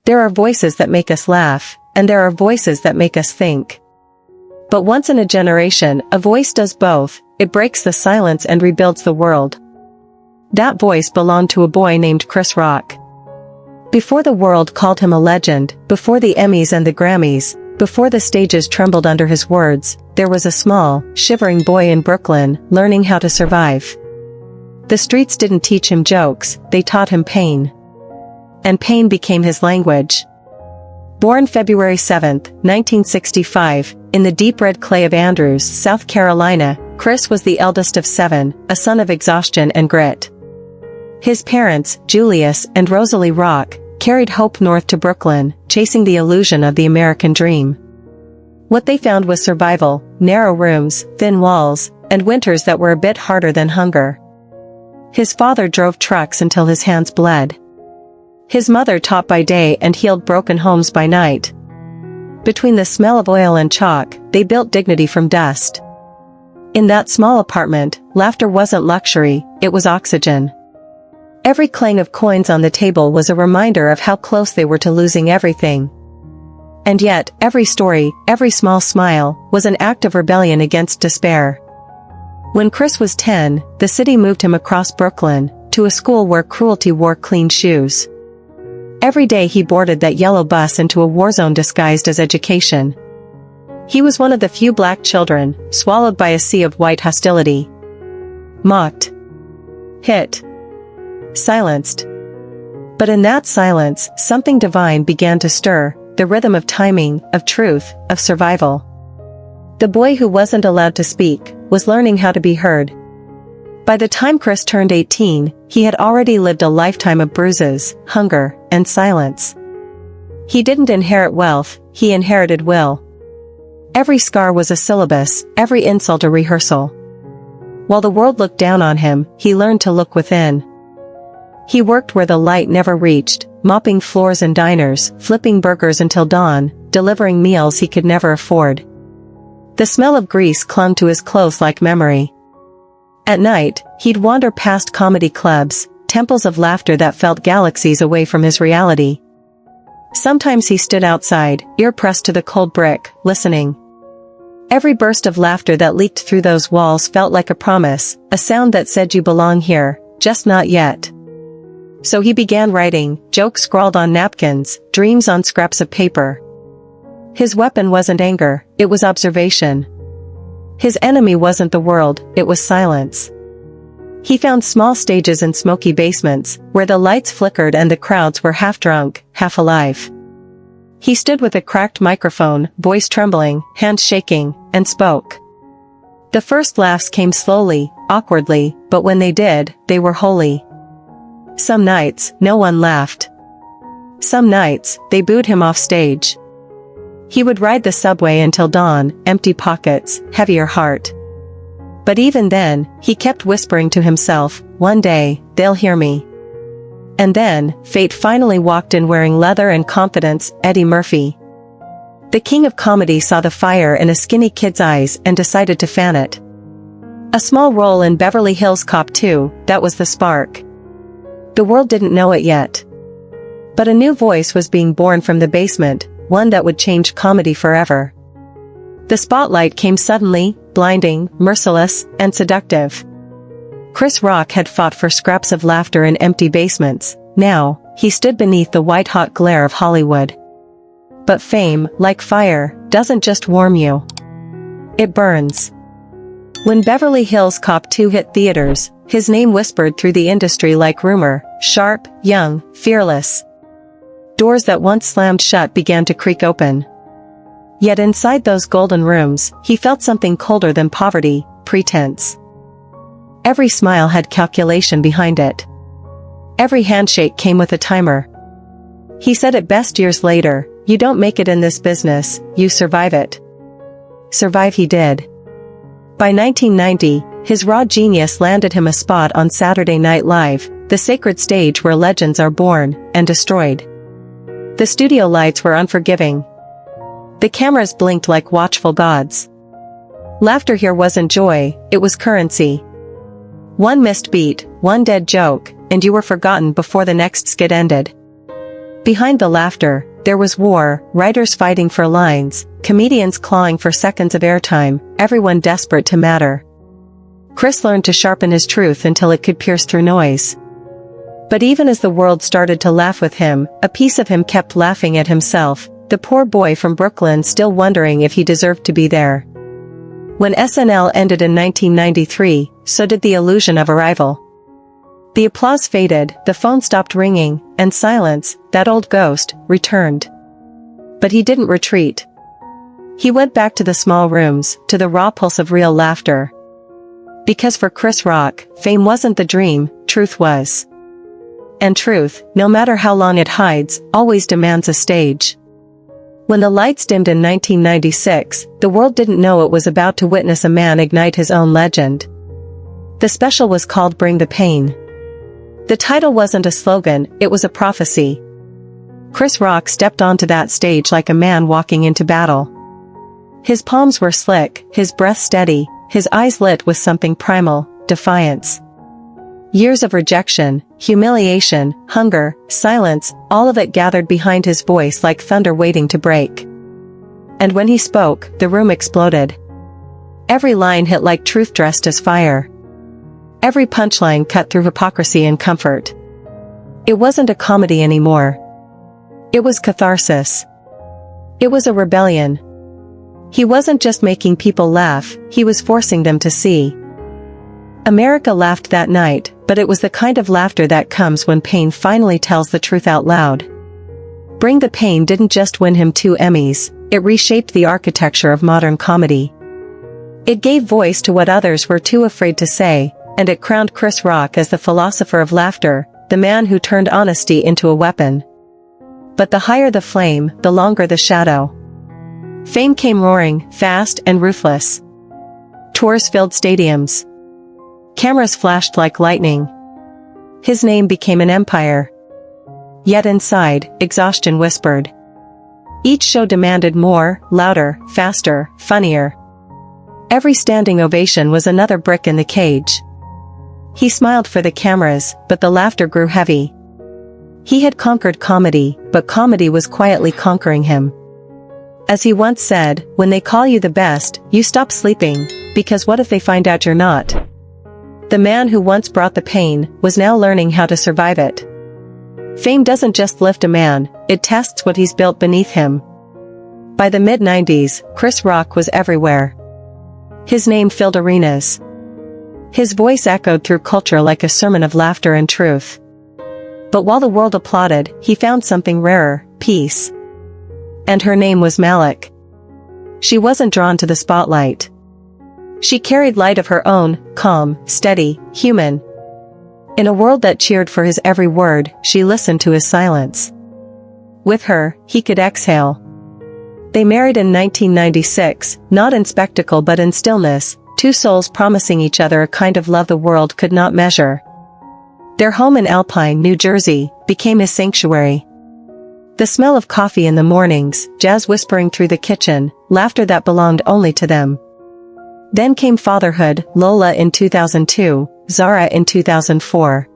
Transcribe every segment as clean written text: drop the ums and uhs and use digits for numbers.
There are voices that make us laugh, and there are voices that make us think. But once in a generation, a voice does both. It breaks the silence and rebuilds the world. That voice belonged to a boy named Chris Rock. Before the world called him a legend, before the Emmys and the Grammys, before the stages trembled under his words, there was a small, shivering boy in Brooklyn, learning how to survive. The streets didn't teach him jokes, they taught him pain. And pain became his language. Born February 7, 1965, in the deep red clay of Andrews, South Carolina, Chris was the eldest of 7, a son of exhaustion and grit. His parents, Julius and Rosalie Rock, carried hope north to Brooklyn, chasing the illusion of the American dream. What they found was survival, narrow rooms, thin walls, and winters that were a bit harder than hunger. His father drove trucks until his hands bled. His mother taught by day and healed broken homes by night. Between the smell of oil and chalk, they built dignity from dust. In that small apartment, laughter wasn't luxury, it was oxygen. Every clang of coins on the table was a reminder of how close they were to losing everything. And yet, every story, every small smile, was an act of rebellion against despair. When Chris was 10, the city moved him across Brooklyn, to a school where cruelty wore clean shoes. Every day he boarded that yellow bus into a war zone disguised as education. He was one of the few black children, swallowed by a sea of white hostility. Mocked. Hit. Silenced. But in that silence, something divine began to stir, the rhythm of timing, of truth, of survival. The boy who wasn't allowed to speak, was learning how to be heard. By the time Chris turned 18, he had already lived a lifetime of bruises, hunger, and silence. He didn't inherit wealth, he inherited will. Every scar was a syllabus, every insult a rehearsal. While the world looked down on him, he learned to look within. He worked where the light never reached, mopping floors in diners, flipping burgers until dawn, delivering meals he could never afford. The smell of grease clung to his clothes like memory. At night, he'd wander past comedy clubs, temples of laughter that felt galaxies away from his reality. Sometimes he stood outside, ear pressed to the cold brick, listening. Every burst of laughter that leaked through those walls felt like a promise, a sound that said you belong here, just not yet. So he began writing, jokes scrawled on napkins, dreams on scraps of paper. His weapon wasn't anger, it was observation. His enemy wasn't the world, it was silence. He found small stages in smoky basements, where the lights flickered and the crowds were half drunk, half alive. He stood with a cracked microphone, voice trembling, hands shaking, and spoke. The first laughs came slowly, awkwardly, but when they did, they were holy. Some nights, no one laughed. Some nights, they booed him off stage. He would ride the subway until dawn, empty pockets, heavier heart. But even then, he kept whispering to himself, one day, they'll hear me. And then, fate finally walked in wearing leather and confidence, Eddie Murphy. The king of comedy saw the fire in a skinny kid's eyes and decided to fan it. A small role in Beverly Hills Cop 2, that was the spark. The world didn't know it yet. But a new voice was being born from the basement, one that would change comedy forever. The spotlight came suddenly, blinding, merciless, and seductive. Chris Rock had fought for scraps of laughter in empty basements. Now, he stood beneath the white-hot glare of Hollywood. But fame, like fire, doesn't just warm you. It burns. When Beverly Hills Cop 2 hit theaters, his name whispered through the industry like rumor, sharp, young, fearless. Doors that once slammed shut began to creak open. Yet inside those golden rooms, he felt something colder than poverty, pretense. Every smile had calculation behind it. Every handshake came with a timer. He said it best years later, you don't make it in this business, you survive it. Survive he did. By 1990, his raw genius landed him a spot on Saturday Night Live, the sacred stage where legends are born and destroyed. The studio lights were unforgiving. The cameras blinked like watchful gods. Laughter here wasn't joy, it was currency. One missed beat, one dead joke, and you were forgotten before the next skit ended. Behind the laughter, there was war, writers fighting for lines, comedians clawing for seconds of airtime, everyone desperate to matter. Chris learned to sharpen his truth until it could pierce through noise. But even as the world started to laugh with him, a piece of him kept laughing at himself, the poor boy from Brooklyn still wondering if he deserved to be there. When SNL ended in 1993, so did the illusion of arrival. The applause faded, the phone stopped ringing, and silence, that old ghost, returned. But he didn't retreat. He went back to the small rooms, to the raw pulse of real laughter. Because for Chris Rock, fame wasn't the dream, truth was. And truth, no matter how long it hides, always demands a stage. When the lights dimmed in 1996, the world didn't know it was about to witness a man ignite his own legend. The special was called Bring the Pain. The title wasn't a slogan, it was a prophecy. Chris Rock stepped onto that stage like a man walking into battle. His palms were slick, his breath steady, his eyes lit with something primal, defiance. Years of rejection, humiliation, hunger, silence, all of it gathered behind his voice like thunder waiting to break. And when he spoke, the room exploded. Every line hit like truth dressed as fire. Every punchline cut through hypocrisy and comfort. It wasn't a comedy anymore. It was catharsis. It was a rebellion. He wasn't just making people laugh, he was forcing them to see. America laughed that night, but it was the kind of laughter that comes when pain finally tells the truth out loud. Bring the Pain didn't just win him 2 Emmys, it reshaped the architecture of modern comedy. It gave voice to what others were too afraid to say, and it crowned Chris Rock as the philosopher of laughter, the man who turned honesty into a weapon. But the higher the flame, the longer the shadow. Fame came roaring, fast and ruthless. Tours filled stadiums. Cameras flashed like lightning. His name became an empire. Yet inside, exhaustion whispered. Each show demanded more, louder, faster, funnier. Every standing ovation was another brick in the cage. He smiled for the cameras, but the laughter grew heavy. He had conquered comedy, but comedy was quietly conquering him. As he once said, when they call you the best, you stop sleeping, because what if they find out you're not? The man who once brought the pain, was now learning how to survive it. Fame doesn't just lift a man, it tests what he's built beneath him. By the mid-90s, Chris Rock was everywhere. His name filled arenas. His voice echoed through culture like a sermon of laughter and truth. But while the world applauded, he found something rarer, peace. And her name was Malik. She wasn't drawn to the spotlight. She carried light of her own, calm, steady, human. In a world that cheered for his every word, she listened to his silence. With her, he could exhale. They married in 1996, not in spectacle but in stillness, 2 souls promising each other a kind of love the world could not measure. Their home in Alpine, New Jersey, became his sanctuary. The smell of coffee in the mornings, jazz whispering through the kitchen, laughter that belonged only to them. Then came fatherhood, Lola in 2002, Zara in 2004.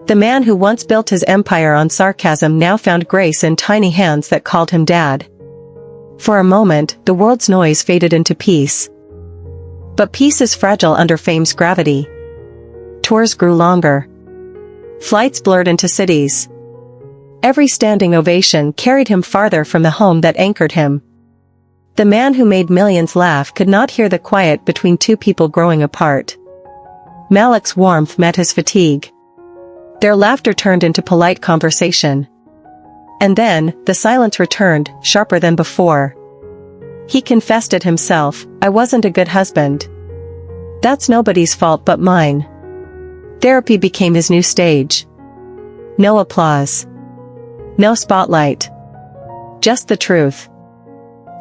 The man who once built his empire on sarcasm now found grace in tiny hands that called him dad. For a moment, the world's noise faded into peace. But peace is fragile under fame's gravity. Tours grew longer. Flights blurred into cities. Every standing ovation carried him farther from the home that anchored him. The man who made millions laugh could not hear the quiet between 2 people growing apart. Malik's warmth met his fatigue. Their laughter turned into polite conversation. And then, the silence returned, sharper than before. He confessed it himself, I wasn't a good husband. That's nobody's fault but mine. Therapy became his new stage. No applause. No spotlight. Just the truth.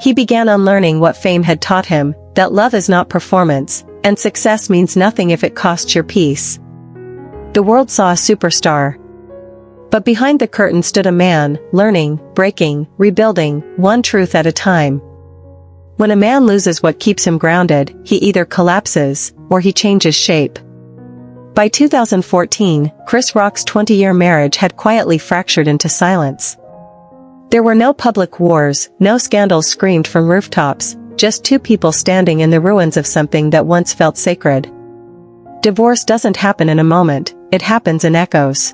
He began unlearning what fame had taught him, that love is not performance, and success means nothing if it costs your peace. The world saw a superstar. But behind the curtain stood a man, learning, breaking, rebuilding, one truth at a time. When a man loses what keeps him grounded, he either collapses, or he changes shape. By 2014, Chris Rock's 20-year marriage had quietly fractured into silence. There were no public wars, no scandals screamed from rooftops, just two people standing in the ruins of something that once felt sacred. Divorce doesn't happen in a moment, it happens in echoes.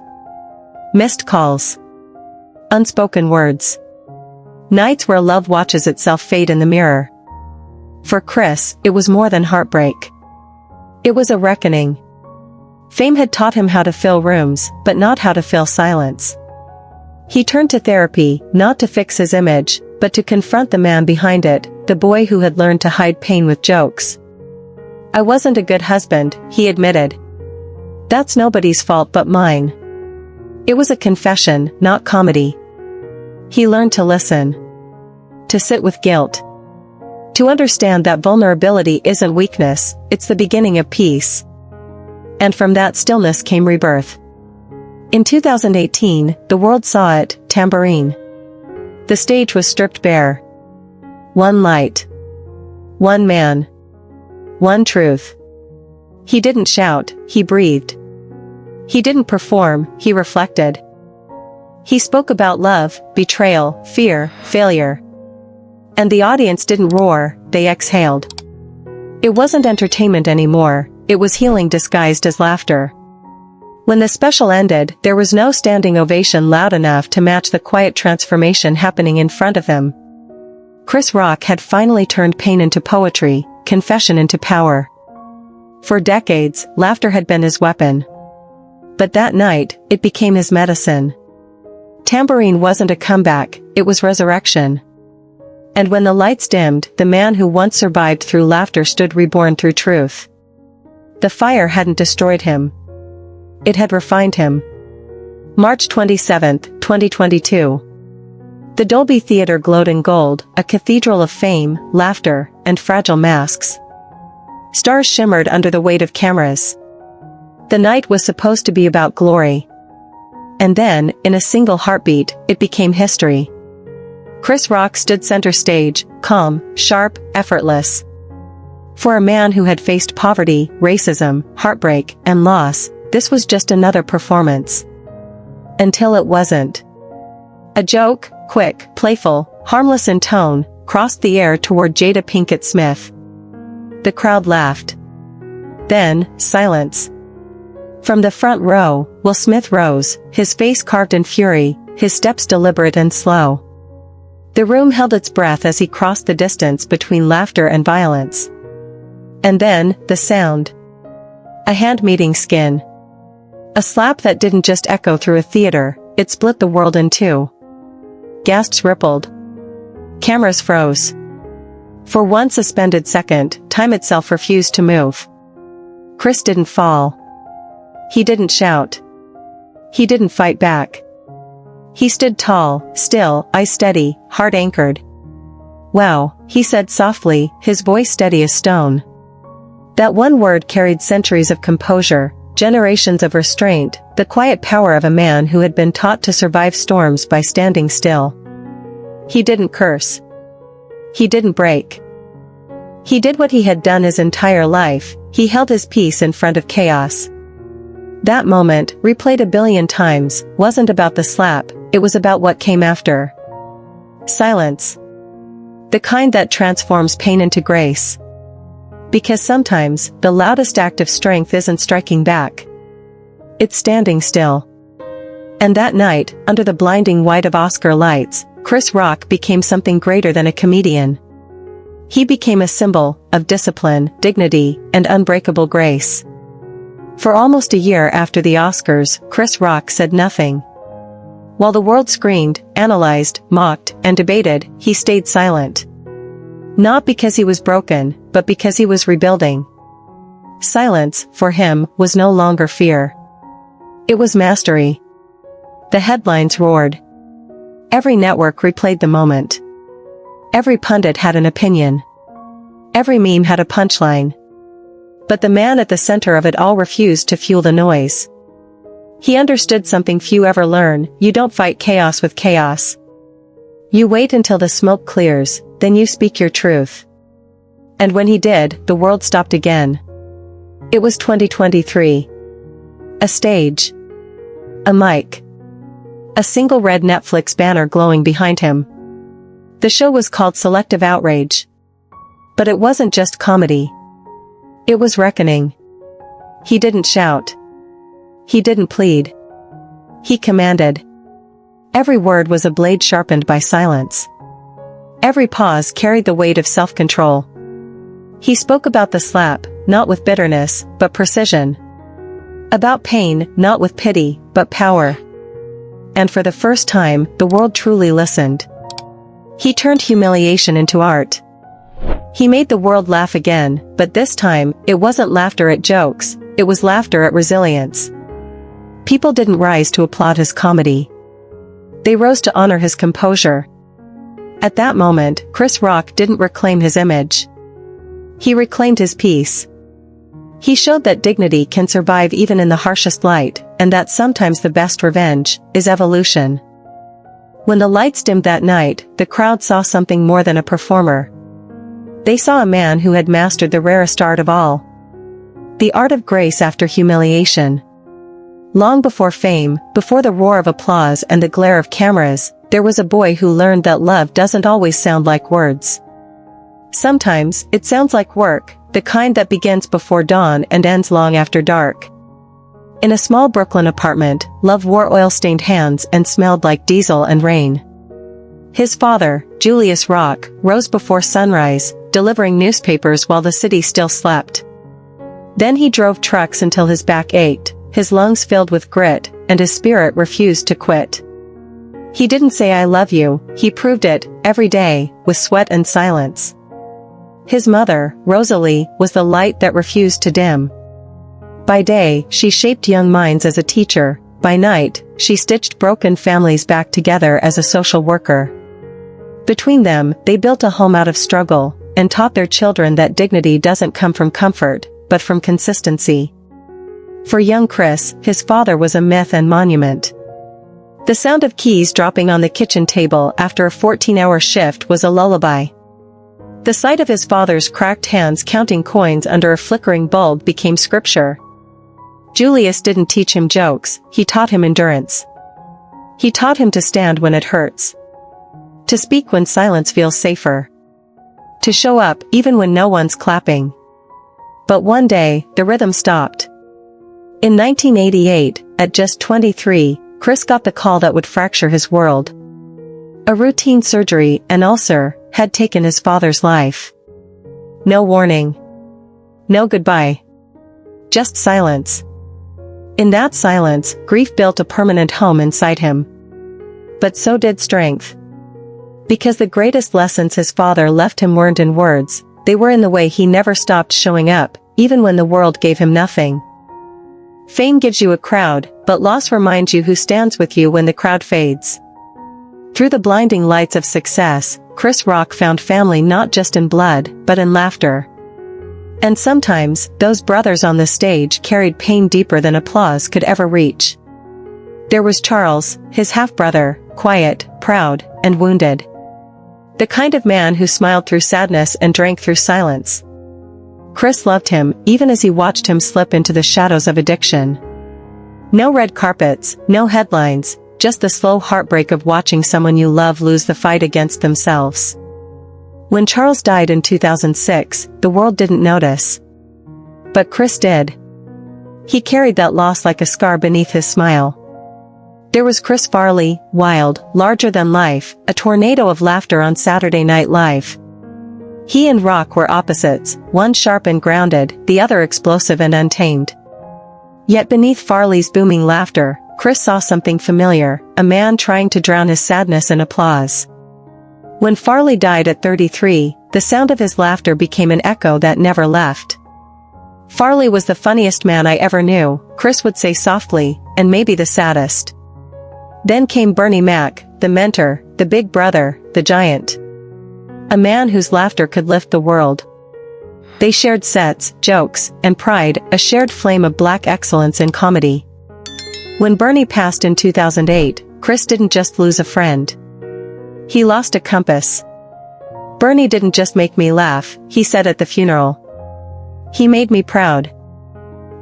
Missed calls. Unspoken words. Nights where love watches itself fade in the mirror. For Chris, it was more than heartbreak. It was a reckoning. Fame had taught him how to fill rooms, but not how to fill silence. He turned to therapy, not to fix his image, but to confront the man behind it, the boy who had learned to hide pain with jokes. "I wasn't a good husband," he admitted. "That's nobody's fault but mine." It was a confession, not comedy. He learned to listen. To sit with guilt. To understand that vulnerability isn't weakness, it's the beginning of peace. And from that stillness came rebirth. In 2018, the world saw it, Tamborine. The stage was stripped bare. One light. One man. One truth. He didn't shout, he breathed. He didn't perform, he reflected. He spoke about love, betrayal, fear, failure. And the audience didn't roar, they exhaled. It wasn't entertainment anymore, it was healing disguised as laughter. When the special ended, there was no standing ovation loud enough to match the quiet transformation happening in front of him. Chris Rock had finally turned pain into poetry, confession into power. For decades, laughter had been his weapon. But that night, it became his medicine. Tamborine wasn't a comeback, it was resurrection. And when the lights dimmed, the man who once survived through laughter stood reborn through truth. The fire hadn't destroyed him. It had refined him. March 27, 2022. The Dolby Theatre glowed in gold, a cathedral of fame, laughter, and fragile masks. Stars shimmered under the weight of cameras. The night was supposed to be about glory. And then, in a single heartbeat, it became history. Chris Rock stood center stage, calm, sharp, effortless. For a man who had faced poverty, racism, heartbreak, and loss, this was just another performance. Until it wasn't. A joke, quick, playful, harmless in tone, crossed the air toward Jada Pinkett Smith. The crowd laughed. Then, silence. From the front row, Will Smith rose, his face carved in fury, his steps deliberate and slow. The room held its breath as he crossed the distance between laughter and violence. And then, the sound. A hand meeting skin. A slap that didn't just echo through a theater, it split the world in two. Gasps rippled. Cameras froze. For one suspended second, time itself refused to move. Chris didn't fall. He didn't shout. He didn't fight back. He stood tall, still, eyes steady, heart anchored. "Wow," he said softly, his voice steady as stone. That one word carried centuries of composure, generations of restraint, the quiet power of a man who had been taught to survive storms by standing still. He didn't curse. He didn't break. He did what he had done his entire life, he held his peace in front of chaos. That moment, replayed a billion times, wasn't about the slap, it was about what came after. Silence. The kind that transforms pain into grace. Because sometimes, the loudest act of strength isn't striking back. It's standing still. And that night, under the blinding white of Oscar lights, Chris Rock became something greater than a comedian. He became a symbol of discipline, dignity, and unbreakable grace. For almost a year after the Oscars, Chris Rock said nothing. While the world screamed, analyzed, mocked, and debated, he stayed silent. Not because he was broken, but because he was rebuilding. Silence, for him, was no longer fear. It was mastery. The headlines roared. Every network replayed the moment. Every pundit had an opinion. Every meme had a punchline. But the man at the center of it all refused to fuel the noise. He understood something few ever learn: you don't fight chaos with chaos. You wait until the smoke clears, then you speak your truth. And when he did, the world stopped again. It was 2023. A stage. A mic. a single red Netflix banner glowing behind him. The show was called Selective Outrage. But it wasn't just comedy. It was reckoning. He didn't shout. He didn't plead. He commanded. Every word was a blade sharpened by silence. Every pause carried the weight of self-control. He spoke about the slap, not with bitterness, but precision. About pain, not with pity, but power. And for the first time, the world truly listened. He turned humiliation into art. He made the world laugh again, but this time, it wasn't laughter at jokes, it was laughter at resilience. People didn't rise to applaud his comedy. They rose to honor his composure. At that moment, Chris Rock didn't reclaim his image. He reclaimed his peace. He showed that dignity can survive even in the harshest light, and that sometimes the best revenge is evolution. When the lights dimmed that night, the crowd saw something more than a performer. They saw a man who had mastered the rarest art of all. The art of grace after humiliation. Long before fame, before the roar of applause and the glare of cameras, there was a boy who learned that love doesn't always sound like words. Sometimes, it sounds like work, the kind that begins before dawn and ends long after dark. In a small Brooklyn apartment, love wore oil-stained hands and smelled like diesel and rain. His father, Julius Rock, rose before sunrise, delivering newspapers while the city still slept. Then he drove trucks until his back ached, his lungs filled with grit, and his spirit refused to quit. He didn't say I love you, he proved it, every day, with sweat and silence. His mother, Rosalie, was the light that refused to dim. By day, she shaped young minds as a teacher, by night, she stitched broken families back together as a social worker. Between them, they built a home out of struggle, and taught their children that dignity doesn't come from comfort, but from consistency. For young Chris, his father was a myth and monument. The sound of keys dropping on the kitchen table after a 14-hour shift was a lullaby. The sight of his father's cracked hands counting coins under a flickering bulb became scripture. Julius didn't teach him jokes, he taught him endurance. He taught him to stand when it hurts. To speak when silence feels safer. To show up even when no one's clapping. But one day, the rhythm stopped. In 1988, at just 23, Chris got the call that would fracture his world. A routine surgery, an ulcer, had taken his father's life. No warning. No goodbye. Just silence. In that silence, grief built a permanent home inside him. But so did strength. Because the greatest lessons his father left him weren't in words, they were in the way he never stopped showing up, even when the world gave him nothing. Fame gives you a crowd, but loss reminds you who stands with you when the crowd fades. Through the blinding lights of success, Chris Rock found family not just in blood, but in laughter. And sometimes, those brothers on the stage carried pain deeper than applause could ever reach. There was Charles, his half-brother, quiet, proud, and wounded. The kind of man who smiled through sadness and drank through silence. Chris loved him, even as he watched him slip into the shadows of addiction. No red carpets, no headlines, just the slow heartbreak of watching someone you love lose the fight against themselves. When Charles died in 2006, the world didn't notice. But Chris did. He carried that loss like a scar beneath his smile. There was Chris Farley, wild, larger than life, a tornado of laughter on Saturday Night Live. He and Rock were opposites, one sharp and grounded, the other explosive and untamed. Yet beneath Farley's booming laughter, Chris saw something familiar, a man trying to drown his sadness in applause. When Farley died at 33, the sound of his laughter became an echo that never left. Farley was the funniest man I ever knew, Chris would say softly, and maybe the saddest. Then came Bernie Mac, the mentor, the big brother, the giant. A man whose laughter could lift the world. They shared sets, jokes, and pride, a shared flame of black excellence in comedy. When Bernie passed in 2008, Chris didn't just lose a friend. He lost a compass. Bernie didn't just make me laugh, he said at the funeral. He made me proud.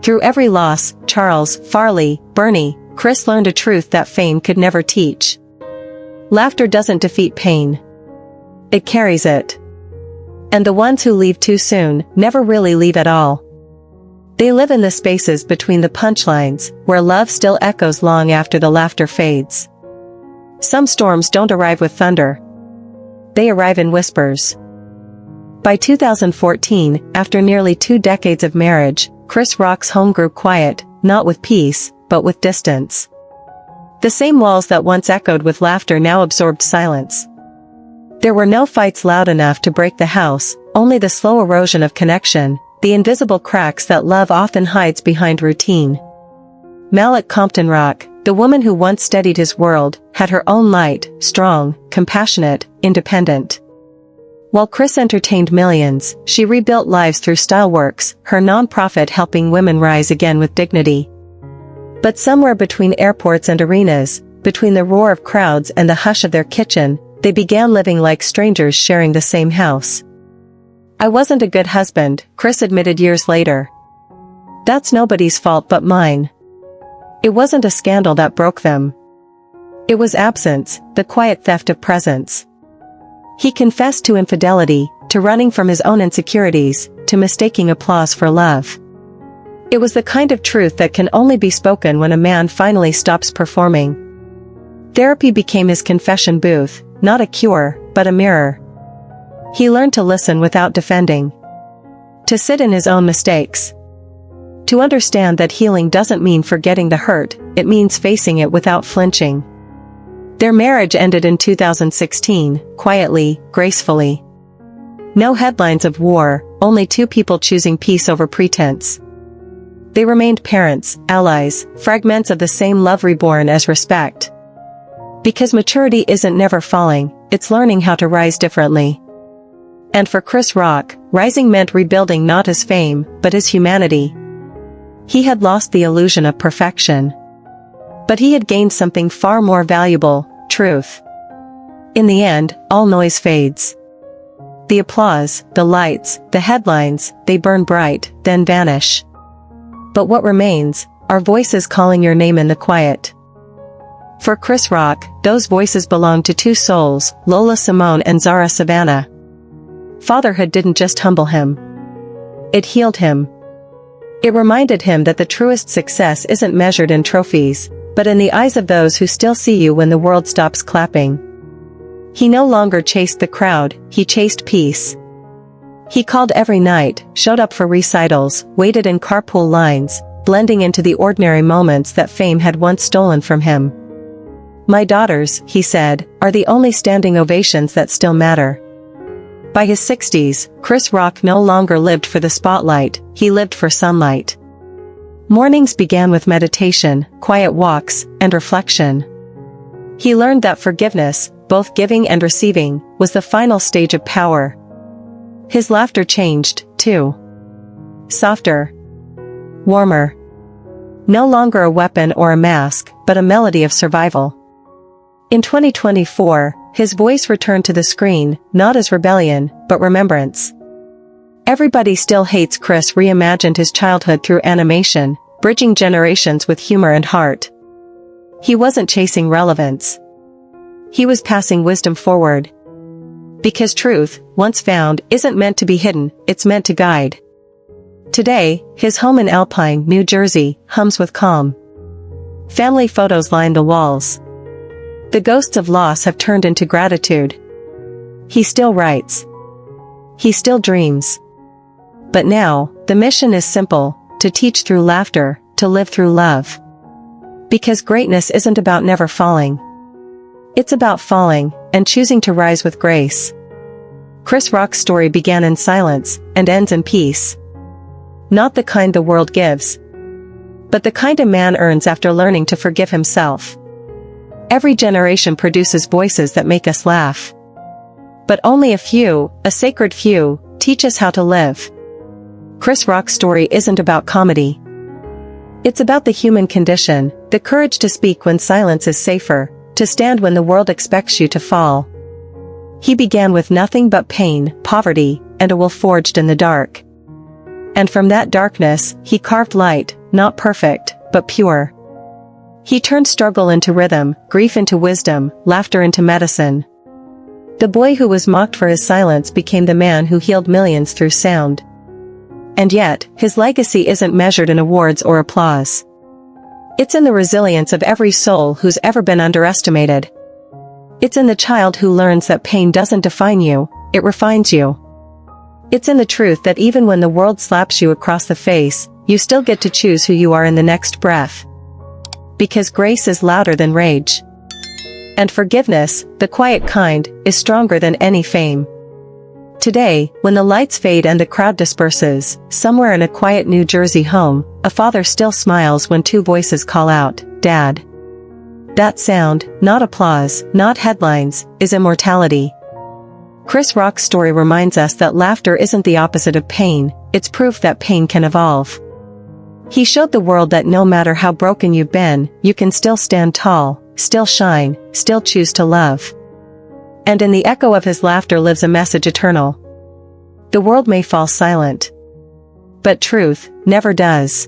Through every loss, Charles, Farley, Bernie, Chris learned a truth that fame could never teach. Laughter doesn't defeat pain. It carries it. And the ones who leave too soon never really leave at all. They live in the spaces between the punchlines, where love still echoes long after the laughter fades. Some storms don't arrive with thunder. They arrive in whispers. By 2014, after nearly 2 decades of marriage, Chris Rock's home grew quiet, not with peace, but with distance. The same walls that once echoed with laughter now absorbed silence. There were no fights loud enough to break the house, only the slow erosion of connection, the invisible cracks that love often hides behind routine. Malek Compton Rock, the woman who once steadied his world, had her own light, strong, compassionate, independent. While Chris entertained millions, she rebuilt lives through Styleworks, her non-profit helping women rise again with dignity. But somewhere between airports and arenas, between the roar of crowds and the hush of their kitchen, they began living like strangers sharing the same house. "I wasn't a good husband," Chris admitted years later. "That's nobody's fault but mine." It wasn't a scandal that broke them. It was absence, the quiet theft of presence. He confessed to infidelity, to running from his own insecurities, to mistaking applause for love. It was the kind of truth that can only be spoken when a man finally stops performing. Therapy became his confession booth, not a cure, but a mirror. He learned to listen without defending. To sit in his own mistakes. To understand that healing doesn't mean forgetting the hurt, it means facing it without flinching. Their marriage ended in 2016, quietly, gracefully. No headlines of war, only 2 people choosing peace over pretense. They remained parents, allies, fragments of the same love reborn as respect. Because maturity isn't never falling, it's learning how to rise differently. And for Chris Rock, rising meant rebuilding not his fame, but his humanity. He had lost the illusion of perfection. But he had gained something far more valuable, truth. In the end, all noise fades. The applause, the lights, the headlines, they burn bright, then vanish. But what remains, are voices calling your name in the quiet. For Chris Rock, those voices belonged to 2 souls, Lola Simone and Zara Savannah. Fatherhood didn't just humble him. It healed him. It reminded him that the truest success isn't measured in trophies, but in the eyes of those who still see you when the world stops clapping. He no longer chased the crowd, he chased peace. He called every night, showed up for recitals, waited in carpool lines, blending into the ordinary moments that fame had once stolen from him. "My daughters," he said, "are the only standing ovations that still matter." By his 60s, Chris Rock no longer lived for the spotlight, he lived for sunlight. Mornings began with meditation, quiet walks, and reflection. He learned that forgiveness, both giving and receiving, was the final stage of power. His laughter changed, too. Softer. Warmer. No longer a weapon or a mask, but a melody of survival. In 2024, his voice returned to the screen, not as rebellion, but remembrance. Everybody Still Hates Chris reimagined his childhood through animation, bridging generations with humor and heart. He wasn't chasing relevance. He was passing wisdom forward. Because truth, once found, isn't meant to be hidden, it's meant to guide. Today, his home in Alpine, New Jersey, hums with calm. Family photos line the walls. The ghosts of loss have turned into gratitude. He still writes. He still dreams. But now, the mission is simple, to teach through laughter, to live through love. Because greatness isn't about never falling. It's about falling, and choosing to rise with grace. Chris Rock's story began in silence, and ends in peace. Not the kind the world gives, but the kind a man earns after learning to forgive himself. Every generation produces voices that make us laugh. But only a few, a sacred few, teach us how to live. Chris Rock's story isn't about comedy. It's about the human condition, the courage to speak when silence is safer, to stand when the world expects you to fall. He began with nothing but pain, poverty, and a will forged in the dark. And from that darkness, he carved light, not perfect, but pure. He turned struggle into rhythm, grief into wisdom, laughter into medicine. The boy who was mocked for his silence became the man who healed millions through sound. And yet, his legacy isn't measured in awards or applause. It's in the resilience of every soul who's ever been underestimated. It's in the child who learns that pain doesn't define you, it refines you. It's in the truth that even when the world slaps you across the face, you still get to choose who you are in the next breath. Because grace is louder than rage. And forgiveness, the quiet kind, is stronger than any fame. Today, when the lights fade and the crowd disperses, somewhere in a quiet New Jersey home, a father still smiles when two voices call out, "Dad." That sound, not applause, not headlines, is immortality. Chris Rock's story reminds us that laughter isn't the opposite of pain, it's proof that pain can evolve. He showed the world that no matter how broken you've been, you can still stand tall, still shine, still choose to love. And in the echo of his laughter lives a message eternal. The world may fall silent, but truth never does.